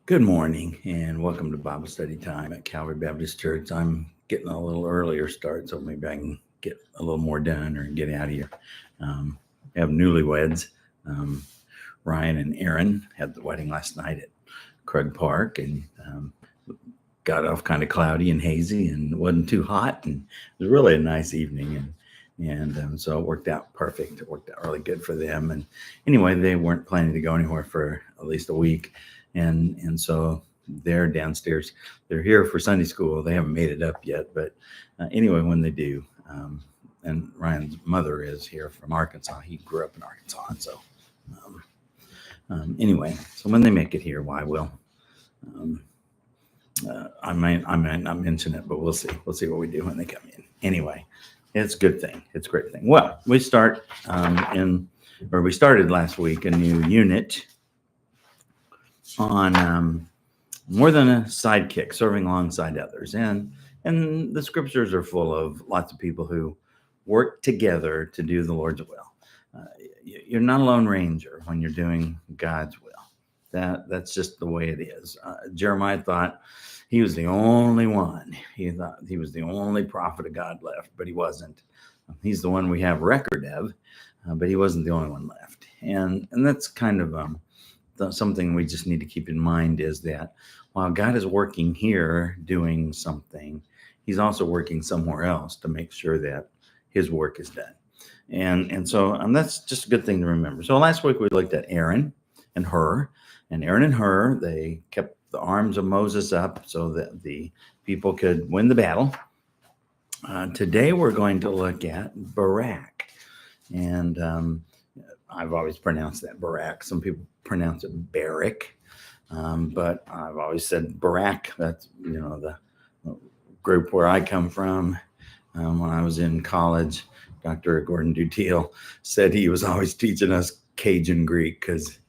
Good morning and welcome to Bible study time at Calvary Baptist Church. I'm getting a little earlier start, so maybe I can get a little more done or get out of here. We have newlyweds. Um, Ryan and Aaron had the wedding last night at Krug Park and got off kind of cloudy and hazy and wasn't too hot. And it was really a nice evening. And so it worked out perfect. It worked out really good for them. And anyway, they weren't planning to go anywhere for at least a week. And so they're downstairs. They're here for Sunday school. They haven't made it up yet, but anyway, when they do, and Ryan's mother is here from Arkansas. He grew up in Arkansas, and so anyway, so when they make it here, why will um, I might not mention it, but we'll see. We'll see what we do when they come in. Anyway, it's a good thing. It's a great thing. Well, we started last week a new unit on more than a sidekick, serving alongside others. And the scriptures are full of lots of people who work together to do the Lord's will. You're not a lone ranger when you're doing God's will. That's just the way it is. Jeremiah thought he was the only one. He thought he was the only prophet of God left, but he wasn't. He's the one we have record of, but he wasn't the only one left. And that's kind of something we just need to keep in mind, is that while God is working here doing something, he's also working somewhere else to make sure that his work is done. And so that's just a good thing to remember. So last week we looked at Aaron and Hur. And Aaron and Hur, they kept the arms of Moses up so that the people could win the battle. Today we're going to look at Barak. And I've always pronounced that Barak. Some people pronounce it Barak, but I've always said Barak. That's, the group where I come from. When I was in college, Dr. Gordon Dutille said he was always teaching us Cajun Greek because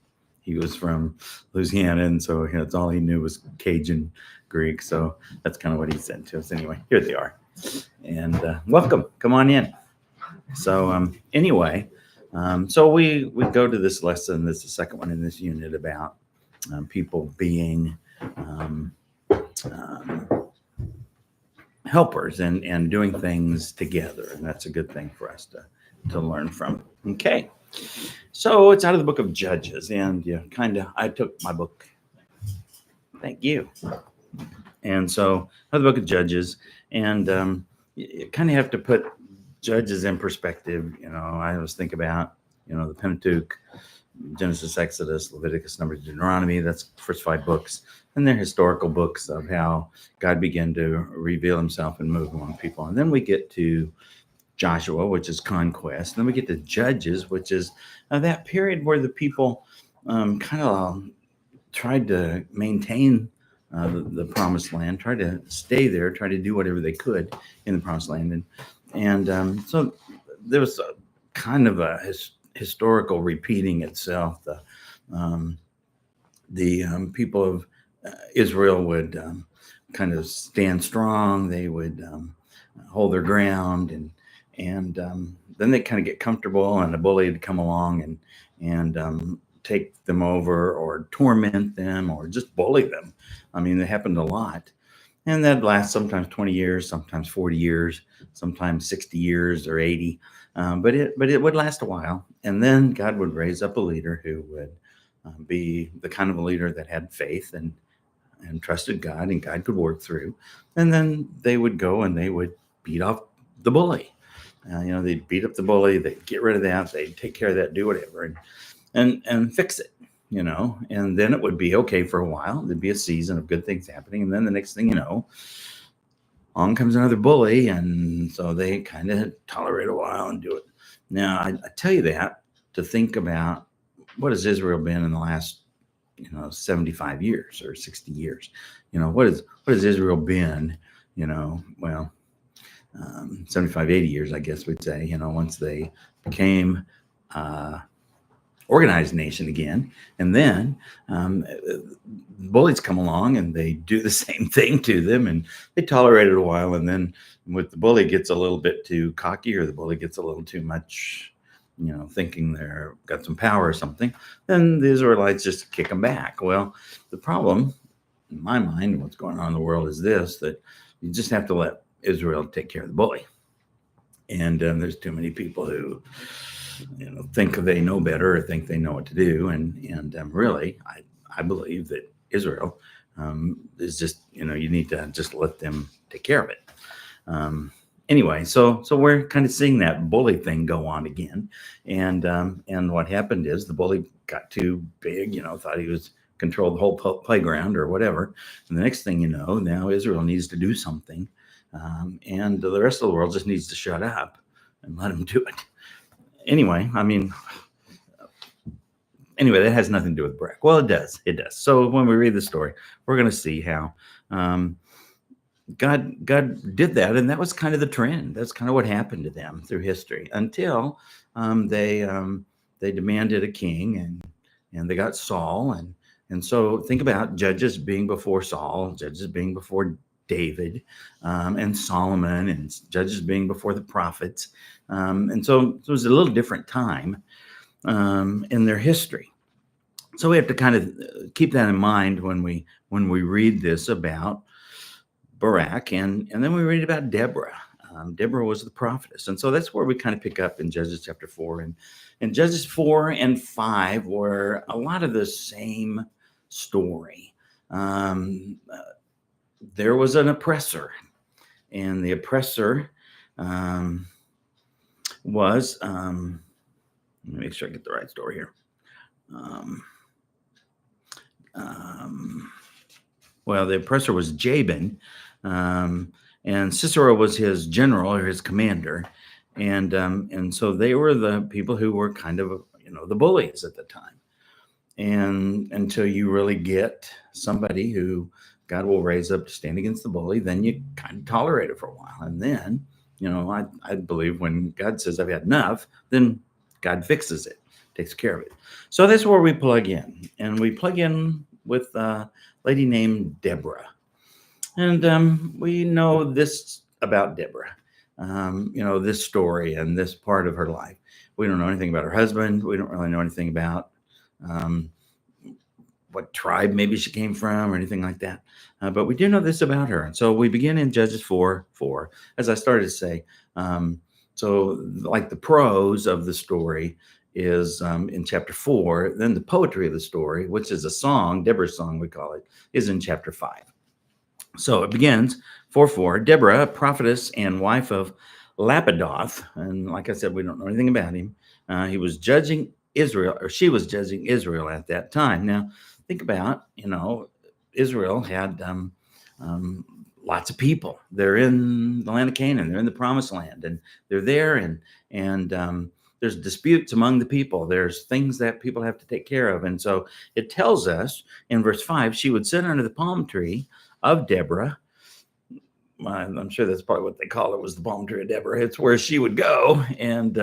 he was from Louisiana, and so that's all he knew was Cajun Greek. So that's kind of what he said to us. Anyway, here they are. And welcome. Come on in. So anyway, so we go to this lesson. This is the second one in this unit about people being helpers and doing things together. And that's a good thing for us to learn from. Okay. So it's out of the book of Judges. And I took my book. Thank you. And so out of the book of Judges. And you kind of have to put Judges in perspective. I always think about, the Pentateuch, Genesis, Exodus, Leviticus, Numbers, Deuteronomy. That's the first 5 books. And they're historical books of how God began to reveal himself and move among people. And then we get to Joshua, which is conquest. Then we get to Judges, which is that period where the people kind of tried to maintain the promised land, tried to stay there, tried to do whatever they could in the promised land. And so there was a kind of a historical repeating itself. The people of Israel would kind of stand strong. They would hold their ground, and then they kind of get comfortable, and a bully would come along and take them over or torment them or just bully them. I mean, it happened a lot. And that lasts sometimes 20 years, sometimes 40 years, sometimes 60 years or 80. But it would last a while. And then God would raise up a leader who would be the kind of a leader that had faith and trusted God, and God could work through. And then they would go and they would beat off the bully. They'd beat up the bully, they'd get rid of that, they'd take care of that, do whatever, and fix it. And then it would be okay for a while. There'd be a season of good things happening. And then the next thing you know, on comes another bully. And so they kind of tolerate a while and do it. Now, I tell you that to think about what has Israel been in the last, 75 years or 60 years. What has Israel been, 75, 80 years, I guess we'd say, once they became organized nation again. And then bullies come along and they do the same thing to them, and they tolerate it a while. And then with the bully gets a little bit too cocky, or the bully gets a little too much, thinking they're got some power or something, then the Israelites just kick them back. Well, the problem in my mind, what's going on in the world is this, that you just have to let Israel take care of the bully. And there's too many people who, think they know better or think they know what to do. And really, I believe that Israel is just, you need to just let them take care of it. Anyway, so we're kind of seeing that bully thing go on again. And what happened is the bully got too big, thought he was controlled the whole playground or whatever. And the next thing you know, now Israel needs to do something. And the rest of the world just needs to shut up and let him do it. Anyway, that has nothing to do with Barak. Well, it does. It does. So when we read the story, we're going to see how God did that, and that was kind of the trend. That's kind of what happened to them through history until they demanded a king, and they got Saul, and so think about Judges being before Saul, Judges being before David, and Solomon, and Judges being before the prophets, and so it was a little different time in their history. So we have to kind of keep that in mind when we read this about Barak, and then we read about Deborah. Deborah was the prophetess, and so that's where we kind of pick up in Judges chapter 4, and Judges 4 and 5 were a lot of the same story. There was an oppressor, and the oppressor was, let me make sure I get the right story here. Well, the oppressor was Jabin, and Sisera was his general or his commander, and so they were the people who were kind of, the bullies at the time. And until you really get somebody who God will raise up to stand against the bully, then you kind of tolerate it for a while. And then, I believe when God says, I've had enough, then God fixes it, takes care of it. So that's where we plug in. And we plug in with a lady named Deborah. And we know this about Deborah, this story and this part of her life. We don't know anything about her husband. We don't really know anything about what tribe maybe she came from or anything like that. But we do know this about her. And so we begin in Judges 4:4, as I started to say. So like the prose of the story is in chapter 4. Then the poetry of the story, which is a song, Deborah's song we call it, is in chapter 5. So it begins 4:4. Deborah, a prophetess and wife of Lapidoth, and like I said, we don't know anything about him. He was judging Israel, or she was judging Israel at that time. Now, think about, Israel had lots of people. They're in the land of Canaan. They're in the promised land, and they're there, and there's disputes among the people. There's things that people have to take care of. And so it tells us in verse 5, she would sit under the palm tree of Deborah. I'm sure that's probably what they call it, was the palm tree of Deborah. It's where she would go, and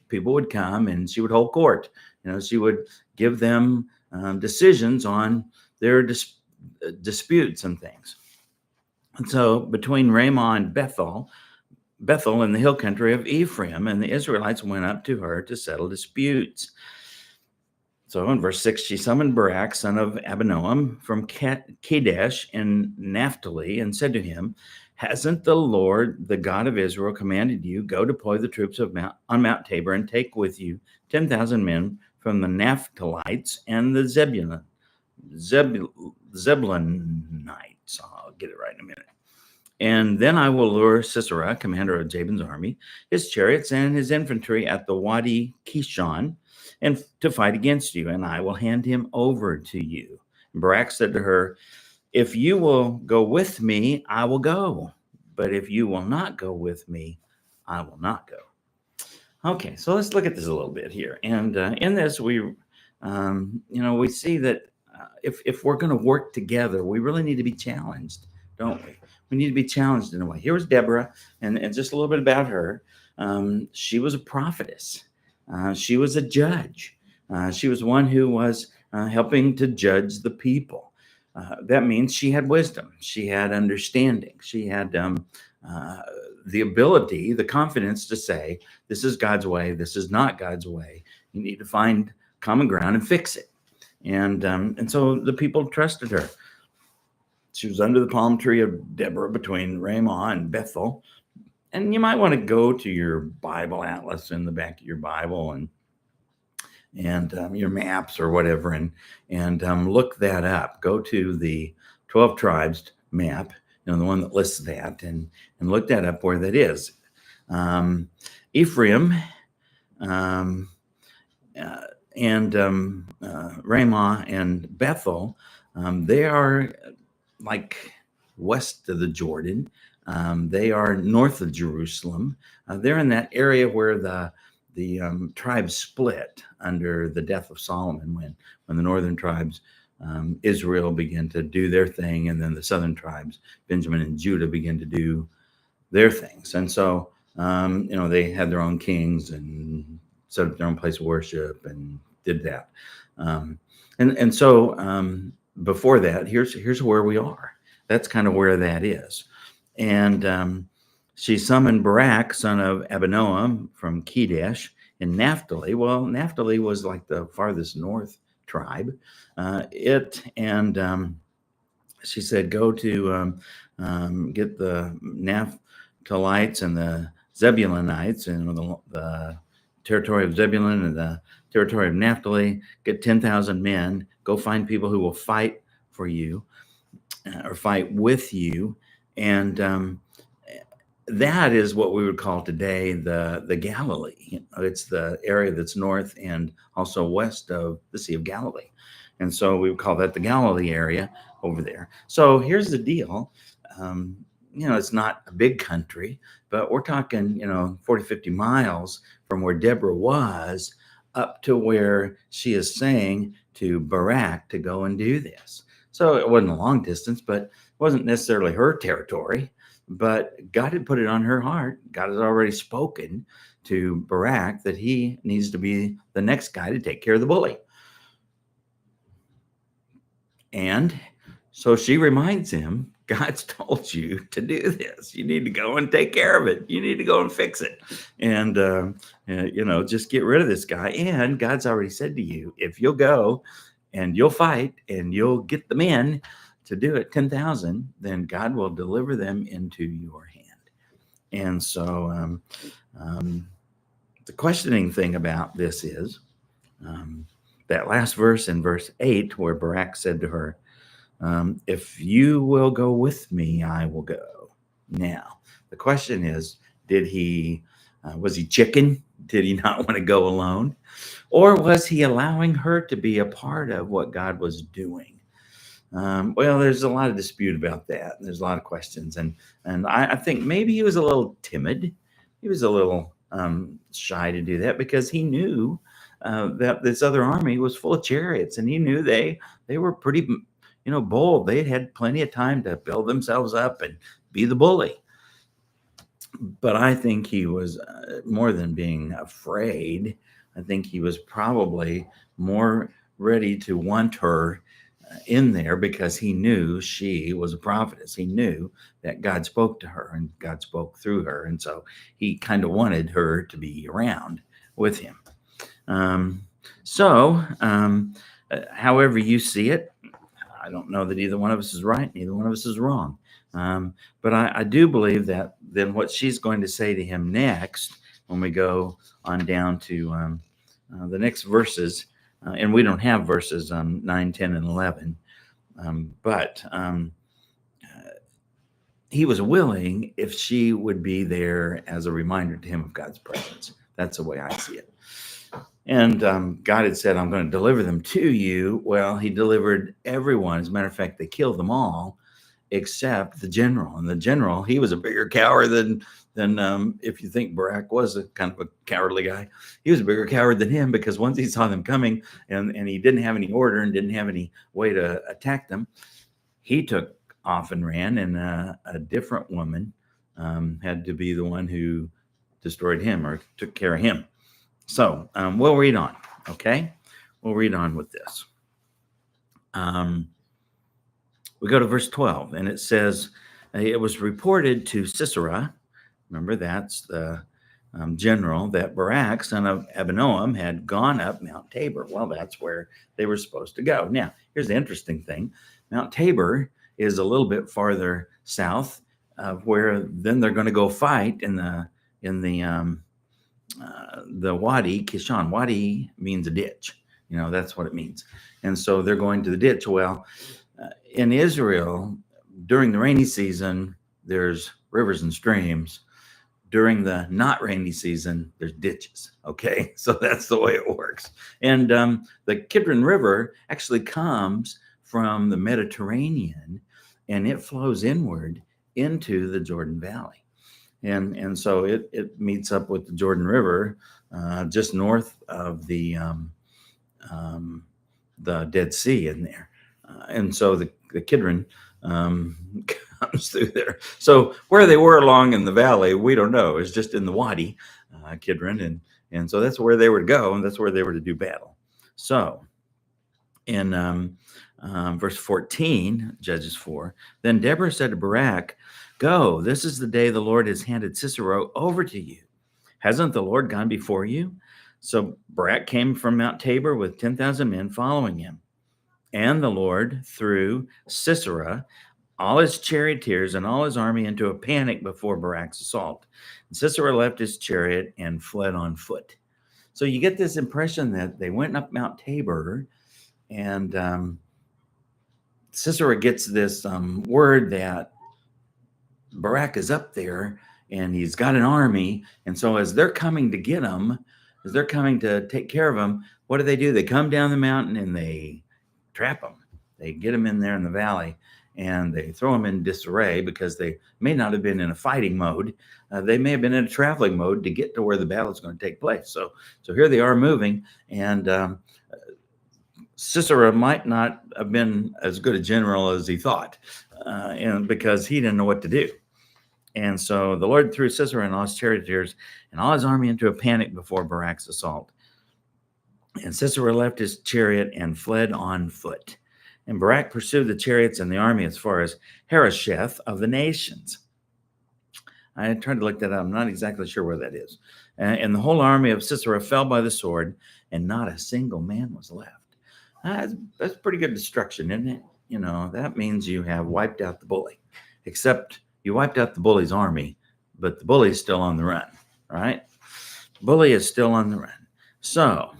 people would come, and she would hold court. She would give them decisions on their disputes and things. And so between Ramah and Bethel in the hill country of Ephraim, and the Israelites went up to her to settle disputes. So in verse 6, she summoned Barak, son of Abinoam, from Kadesh in Naphtali, and said to him, hasn't the Lord, the God of Israel, commanded you, go deploy the troops on Mount Tabor and take with you 10,000 men from the Naphtalites and the Zebulunites? I'll get it right in a minute. And then I will lure Sisera, commander of Jabin's army, his chariots and his infantry at the Wadi Kishon, and to fight against you, and I will hand him over to you. And Barak said to her, if you will go with me, I will go. But if you will not go with me, I will not go. Okay, so let's look at this a little bit here. And in this, we see that if we're going to work together, we really need to be challenged, don't we? We need to be challenged in a way. Here was Deborah, and just a little bit about her. She was a prophetess. She was a judge. She was one who was helping to judge the people. That means she had wisdom. She had understanding. She had the ability, the confidence to say, this is God's way. This is not God's way. You need to find common ground and fix it. And so the people trusted her. She was under the palm tree of Deborah between Ramah and Bethel. And you might want to go to your Bible atlas in the back of your Bible and your maps or whatever, and look that up. Go to the 12 tribes map, the one that lists that, and look that up where that is. Ephraim um, and Ramah and Bethel, they are like west of the Jordan. They are north of Jerusalem. They're in that area where the tribes split under the death of Solomon, when the northern tribes, Israel, began to do their thing, and then the southern tribes, Benjamin and Judah, began to do their things. And so, they had their own kings and set up their own place of worship and did that. And so before that, here's where we are. That's kind of where that is. And she summoned Barak, son of Abinoam, from Kedesh in Naphtali. Well, Naphtali was like the farthest north tribe. She said, go to get the Naphtalites and the Zebulunites, and the territory of Zebulun and the territory of Naphtali, get 10,000 men, go find people who will fight for you or fight with you. And that is what we would call today the Galilee. It's the area that's north and also west of the Sea of Galilee. And so we would call that the Galilee area over there. So here's the deal. It's not a big country, but we're talking, 40, 50 miles from where Deborah was up to where she is saying to Barak to go and do this. So it wasn't a long distance, but it wasn't necessarily her territory, but God had put it on her heart. God has already spoken to Barak that he needs to be the next guy to take care of the bully. And so she reminds him, God's told you to do this. You need to go and take care of it. You need to go and fix it. And, just get rid of this guy. And God's already said to you, if you'll go and you'll fight and you'll get the men to do it, 10,000, then God will deliver them into your hand. And so the questioning thing about this is that last verse in verse 8, where Barak said to her, if you will go with me, I will go. Now, the question is, was he chicken? Did he not want to go alone? Or was he allowing her to be a part of what God was doing? Well, there's a lot of dispute about that. There's a lot of questions. And I think maybe he was a little timid. He was a little shy to do that because he knew that this other army was full of chariots, and he knew they were pretty bold. They had plenty of time to build themselves up and be the bully. But I think he was more than being afraid. I think he was probably more ready to want her in there because he knew she was a prophetess. He knew that God spoke to her and God spoke through her. And so he kind of wanted her to be around with him. However you see it, I don't know that either one of us is right. Neither one of us is wrong. But I do believe that then what she's going to say to him next, when we go on down to the next verses, and we don't have verses 9, 10, and 11, but he was willing if she would be there as a reminder to him of God's presence. That's the way I see it. And God had said, I'm going to deliver them to you. Well, he delivered everyone. As a matter of fact, they killed them all except the general. And the general, he was a bigger coward than if you think Barak was a kind of a cowardly guy, he was a bigger coward than him, because once he saw them coming and he didn't have any order and didn't have any way to attack them, he took off and ran, and a different woman had to be the one who destroyed him or took care of him. So we'll read on, okay? We'll read on with this. We go to verse 12, and it says, it was reported to Sisera, remember that's the general, that Barak, son of Abinoam, had gone up Mount Tabor. Well, that's where they were supposed to go. Now, here's the interesting thing. Mount Tabor is a little bit farther south, where then they're going to go fight in the Wadi Kishon. Wadi means a ditch. That's what it means. And so they're going to the ditch. Well, in Israel, during the rainy season, there's rivers and streams. During the not rainy season, there's ditches. Okay, so that's the way it works. And the Kidron River actually comes from the Mediterranean, and it flows inward into the Jordan Valley. And so it meets up with the Jordan River just north of the Dead Sea in there. And so the Kidron comes through there. So where they were along in the valley, we don't know. It's just in the Wadi, Kidron. And so that's where they were to go, and that's where they were to do battle. So in verse 14, Judges 4, then Deborah said to Barak, go, this is the day the Lord has handed Sisera over to you. Hasn't the Lord gone before you? So Barak came from Mount Tabor with 10,000 men following him. And the Lord threw Sisera, all his charioteers, and all his army into a panic before Barak's assault. And Sisera left his chariot and fled on foot. So you get this impression that they went up Mount Tabor, and Sisera gets this word that Barak is up there and he's got an army. And so as they're coming to get him, as they're coming to take care of him, what do? They come down the mountain and they trap him. They get him in there in the valley, and they throw him in disarray because they may not have been in a fighting mode. They may have been in a traveling mode to get to where the battle is going to take place. So here they are moving, and Sisera might not have been as good a general as he thought, and because he didn't know what to do. And so the Lord threw Sisera and all his charioteers and all his army into a panic before Barak's assault. And Sisera left his chariot and fled on foot. And Barak pursued the chariots and the army as far as Harosheth of the nations. I tried to look that up. I'm not exactly sure where that is. And the whole army of Sisera fell by the sword, and not a single man was left. That's pretty good destruction, isn't it? That means you have wiped out the bully, except you wiped out the bully's army, but the bully is still on the run, right? Bully is still on the run. So,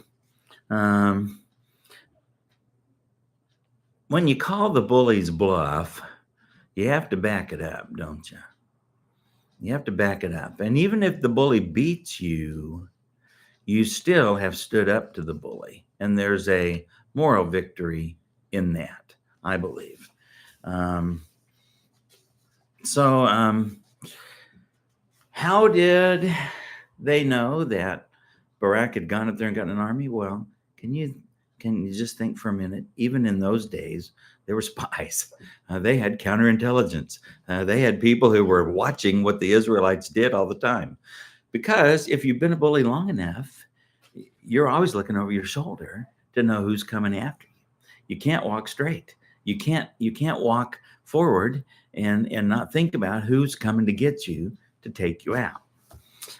when you call the bully's bluff, you have to back it up, don't you? You have to back it up. And even if the bully beats you, you still have stood up to the bully. And there's a moral victory in that, I believe. So how did they know that Barak had gone up there and gotten an army? Well, can you just think for a minute? Even in those days, there were spies. They had counterintelligence. They had people who were watching what the Israelites did all the time. Because if you've been a bully long enough, you're always looking over your shoulder to know who's coming after you. You can't walk straight. You can't walk forward and not think about who's coming to get you to take you out.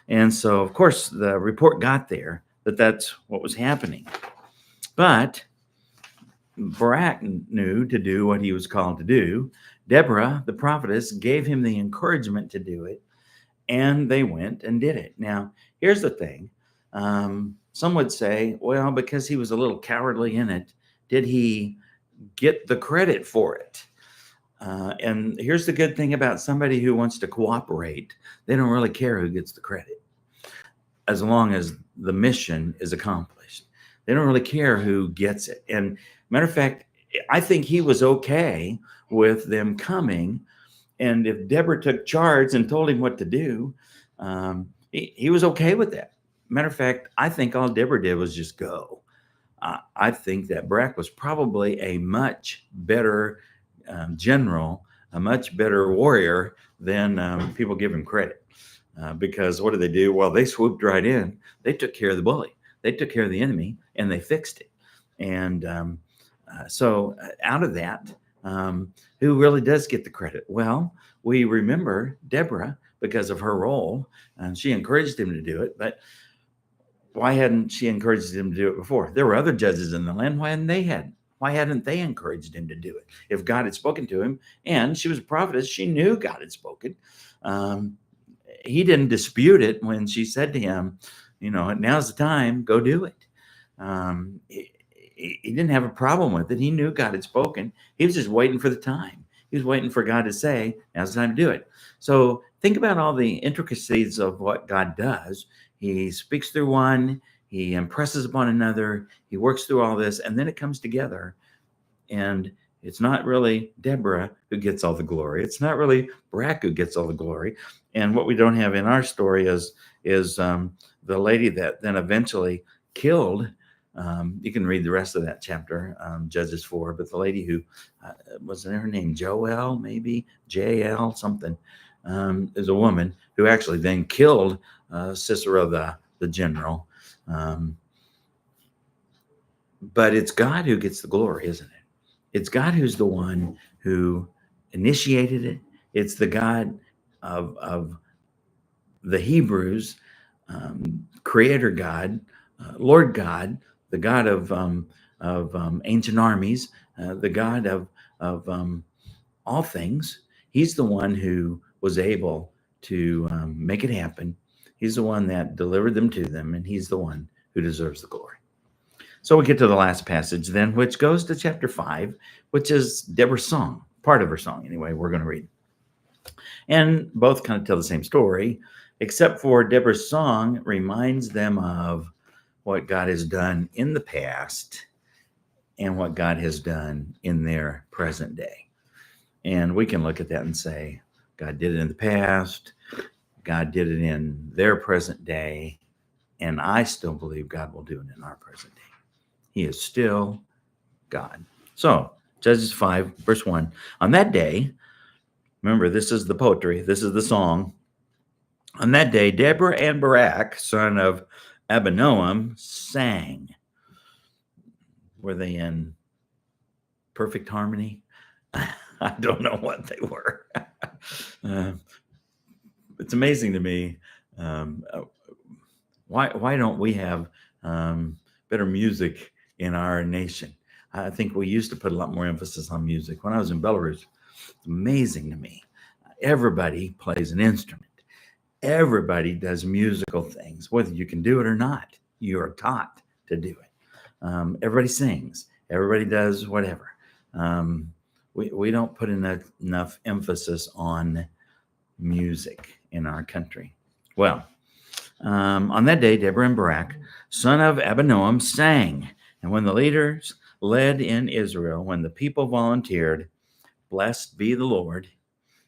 And so, of course, the report got there that that's what was happening. But Barak knew to do what he was called to do. Deborah, the prophetess, gave him the encouragement to do it, and they went and did it. Now, here's the thing. Some would say, well, because he was a little cowardly in it, did he get the credit for it? And here's the good thing about somebody who wants to cooperate. They don't really care who gets the credit, as long as the mission is accomplished. They don't really care who gets it. And matter of fact, I think he was okay with them coming. And if Deborah took charge and told him what to do, he was okay with that. Matter of fact, I think all Deborah did was just go. I think that Barak was probably a much better general, a much better warrior than people give him credit. Because what did they do? Well, they swooped right in. They took care of the bully. They took care of the enemy, and they fixed it. And so out of that, who really does get the credit? Well, we remember Deborah because of her role, and she encouraged him to do it. But why hadn't she encouraged him to do it before? There were other judges in the land. Why Why hadn't they encouraged him to do it? If God had spoken to him, and she was a prophetess, she knew God had spoken. Um, he didn't dispute it when she said to him, now's the time, go do it. He didn't have a problem with it. He knew God had spoken. He was just waiting for the time. He was waiting for God to say, now's the time to do it. So think about all the intricacies of what God does. He speaks through one, he impresses upon another, he works through all this, and then it comes together. And it's not really Deborah who gets all the glory. It's not really Barak who gets all the glory. And what we don't have in our story is the lady that then eventually killed. You can read the rest of that chapter, Judges 4. But the lady who wasn't her name Joel, maybe JL something, is a woman who actually then killed Sisera, the general. But it's God who gets the glory, isn't it? It's God who's the one who initiated it. It's the God of the Hebrews, Creator God, Lord God, the God of ancient armies, the God of all things. He's the one who was able to make it happen. He's the one that delivered them to them, and he's the one who deserves the glory. So we get to the last passage then, which goes to chapter 5, which is Deborah's song, part of her song anyway, we're going to read. And both kind of tell the same story, except for Deborah's song reminds them of what God has done in the past and what God has done in their present day. And we can look at that and say, God did it in the past, God did it in their present day, and I still believe God will do it in our present day. He is still God. So, Judges 5, verse 1. On that day, remember, this is the poetry, this is the song. On that day, Deborah and Barak, son of Abinoam, sang. Were they in perfect harmony? I don't know what they were. It's amazing to me. Why don't we have better music in our nation? I think we used to put a lot more emphasis on music. When I was in Belarus, it's amazing to me. Everybody plays an instrument. Everybody does musical things, whether you can do it or not. You are taught to do it. Everybody sings. Everybody does whatever. We don't put enough emphasis on music in our country. Well, on that day, Deborah and Barak, son of Abinoam, sang. And when the leaders led in Israel, when the people volunteered, blessed be the Lord.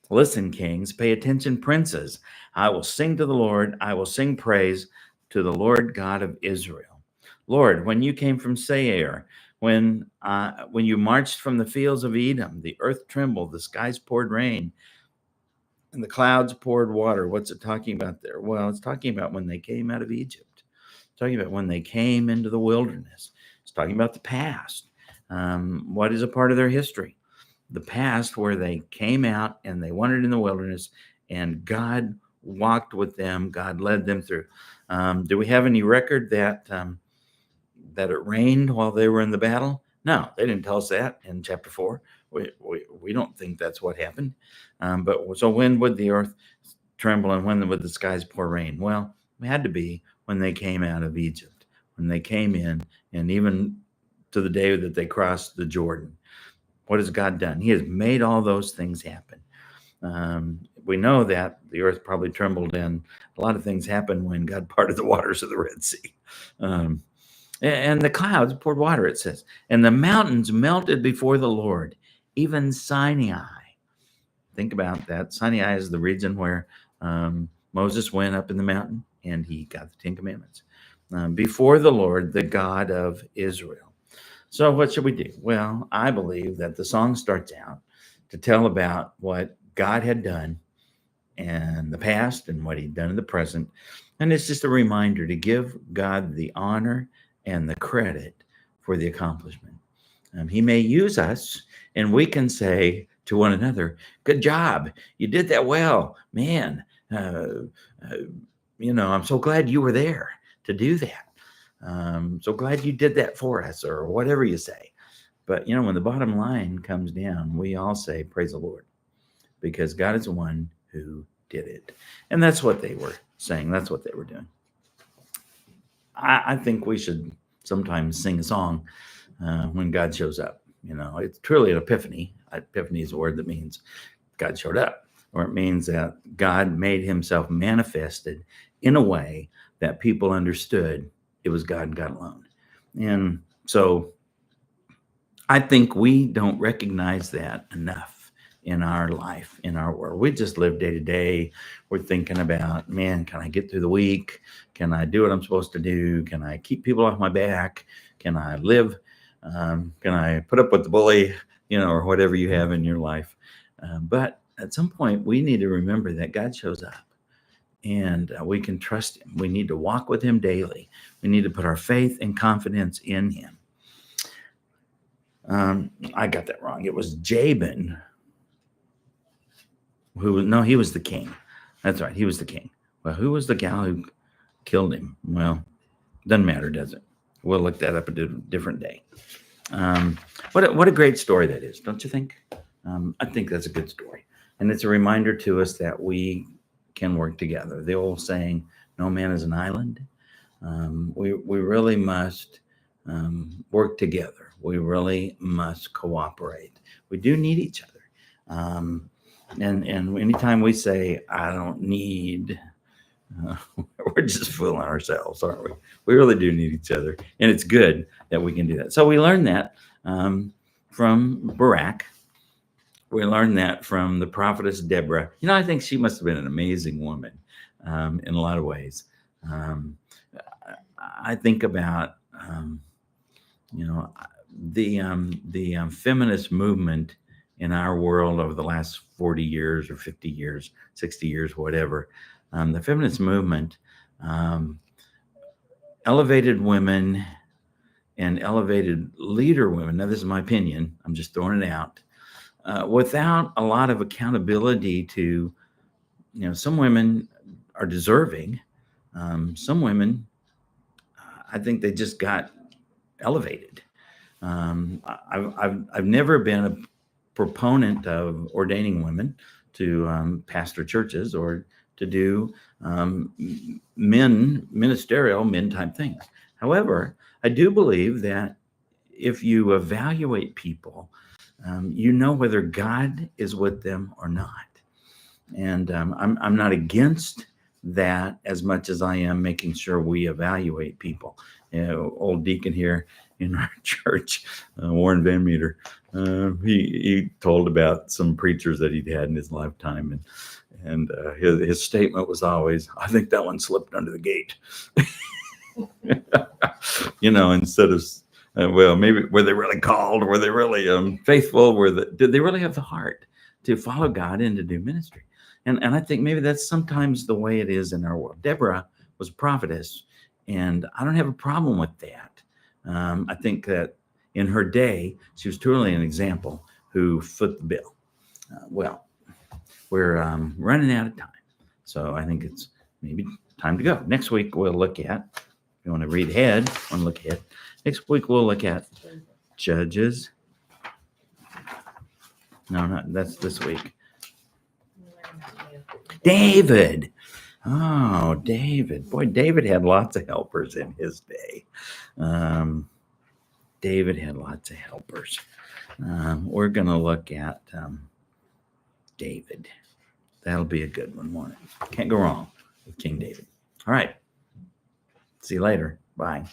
Listen, kings, pay attention, princes. I will sing to the Lord. I will sing praise to the Lord God of Israel. Lord, when you came from Seir, when you marched from the fields of Edom, the earth trembled, the skies poured rain, and the clouds poured water. What's it talking about there? Well, it's talking about when they came out of Egypt. It's talking about when they came into the wilderness. It's talking about the past. What is a part of their history? The past, where they came out and they wandered in the wilderness and God walked with them. God led them through. Do we have any record that it rained while they were in the battle? No, they didn't tell us that in chapter 4. We don't think that's what happened. But so when would the earth tremble and when would the skies pour rain? Well, it had to be when they came out of Egypt, when they came in, and even to the day that they crossed the Jordan. What has God done? He has made all those things happen. We know that the earth probably trembled, and a lot of things happened when God parted the waters of the Red Sea. And the clouds poured water, it says. And the mountains melted before the Lord, even Sinai. Think about that. Sinai is the region where Moses went up in the mountain, and he got the 10 Commandments. Before the Lord, the God of Israel. So what should we do? Well, I believe that the song starts out to tell about what God had done in the past and what he'd done in the present. And it's just a reminder to give God the honor and the credit for the accomplishment. He may use us, and we can say to one another, good job. You did that well. Man, I'm so glad you were there to do that. So glad you did that for us, or whatever you say. But, you know, when the bottom line comes down, we all say, praise the Lord, because God is the one who did it. And that's what they were saying. That's what they were doing. I think we should sometimes sing a song when God shows up. You know, it's truly an epiphany. Epiphany is a word that means God showed up, or it means that God made himself manifested in a way that people understood it was God and God alone. And so I think we don't recognize that enough in our life, in our world. We just live day to day. We're thinking about, man, can I get through the week? Can I do what I'm supposed to do? Can I keep people off my back? Can I live? Can I put up with the bully, you know, or whatever you have in your life? But at some point, we need to remember that God shows up and we can trust him. We need to walk with him daily. We need to put our faith and confidence in him. I got that wrong. It was Jabin he was the king. That's right. He was the king. Well, who was the gal who killed him? Well, doesn't matter, does it? We'll look that up a different day. What a great story that is, don't you think? I think that's a good story. And it's a reminder to us that we can work together. The old saying, no man is an island. We really must work together. We really must cooperate. We do need each other. And anytime we say, I don't need, we're just fooling ourselves, aren't we? We really do need each other. And it's good that we can do that. So we learned that from Barak. We learned that from the prophetess Deborah. You know, I think she must have been an amazing woman in a lot of ways. I think about, you know, the feminist movement in our world over the last 40 years or 50 years, 60 years, whatever. The feminist movement elevated women and elevated leader women. Now, this is my opinion. I'm just throwing it out. Without a lot of accountability to, you know, some women are deserving. Some women, I think they just got elevated. I've never been a proponent of ordaining women to pastor churches or to do ministerial men type things. However, I do believe that if you evaluate people, you know whether God is with them or not. And I'm not against that as much as I am making sure we evaluate people. You know, old deacon here in our church, Warren Van Meter, he told about some preachers that he'd had in his lifetime, and his statement was always, "I think that one slipped under the gate." You know, instead of well, maybe were they really called? Were they really faithful? Did they really have the heart to follow God and to do ministry? And I think maybe that's sometimes the way it is in our world. Deborah was a prophetess, and I don't have a problem with that. I think that in her day, she was truly an example who fit the bill. Well, we're running out of time, so I think it's maybe time to go. Next week, we'll look at, if you want to read ahead, next week we'll look at Judges. No, that's this week. David. Oh, David. Boy, David had lots of helpers in his day. David had lots of helpers. We're going to look at David. That'll be a good one, won't it? Can't go wrong with King David. All right. See you later. Bye.